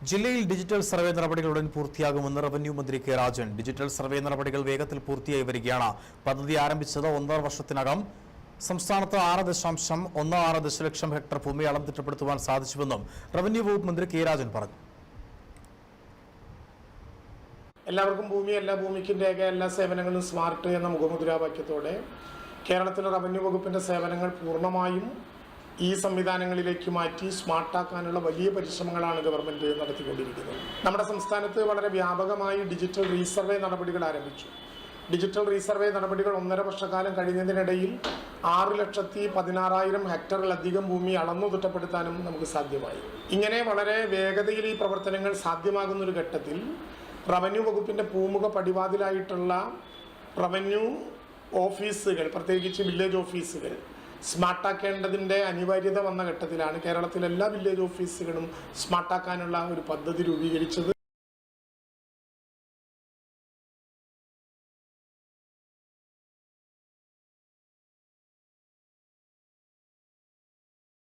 ജില്ലയിൽ digital survey നടപടികൾ ഉടൻ പൂർത്തിയാകുമെന്ന് റവന്യൂ മന്ത്രി കെ രാജൻ. ഡിജിറ്റൽ സർവേ നടപടികൾ വേഗത്തിൽ പൂർത്തിയായി വരികയാണ്. പദ്ധതി ആരംഭിച്ചത് 1.5 വർഷത്തിനകം സംസ്ഥാനത്ത് 6.16 ദശലക്ഷം ഹെക്ടർ ഭൂമി അളം തിട്ടപ്പെടുത്തുവാൻ സാധിച്ചുവെന്നും റവന്യൂ വകുപ്പ് മന്ത്രി കെ രാജൻ പറഞ്ഞു. എല്ലാവർക്കും ഭൂമി, എല്ലാ ഭൂമിക്കും രേഖ, എല്ലാ സേവനങ്ങളും സ്മാർട്ട് എന്ന മുഖമുദ്രാവാക്യത്തോടെ കേരളത്തിലെ റവന്യൂ വകുപ്പിന്റെ സേവനങ്ങൾ പൂർണ്ണമായും ഈ സംവിധാനങ്ങളിലേക്ക് മാറ്റി സ്മാർട്ടാക്കാനുള്ള വലിയ പരിശ്രമങ്ങളാണ് ഗവൺമെന്റ് നടത്തിക്കൊണ്ടിരിക്കുന്നത്. നമ്മുടെ സംസ്ഥാനത്ത് വളരെ വ്യാപകമായി ഡിജിറ്റൽ റീസർവേ നടപടികൾ ആരംഭിച്ചു. ഡിജിറ്റൽ റീസർവേ നടപടികൾ 1.5 വർഷക്കാലം കഴിയുന്നതിനിടയിൽ 6,16,000 ഹെക്ടറിലധികം ഭൂമി അളന്നു തിട്ടപ്പെടുത്താനും നമുക്ക് സാധ്യമായി. ഇങ്ങനെ വളരെ വേഗതയിൽ ഈ പ്രവർത്തനങ്ങൾ സാധ്യമാകുന്നൊരു ഘട്ടത്തിൽ റവന്യൂ വകുപ്പിന്റെ പൂമുഖ പടിവാതിലായിട്ടുള്ള റവന്യൂ ഓഫീസുകൾ, പ്രത്യേകിച്ച് വില്ലേജ് ഓഫീസുകൾ സ്മാർട്ടാക്കേണ്ടതിൻ്റെ അനിവാര്യത വന്ന ഘട്ടത്തിലാണ് കേരളത്തിലെ എല്ലാ വില്ലേജ് ഓഫീസുകളും സ്മാർട്ടാക്കാനുള്ള ഒരു പദ്ധതി രൂപീകരിച്ചത്.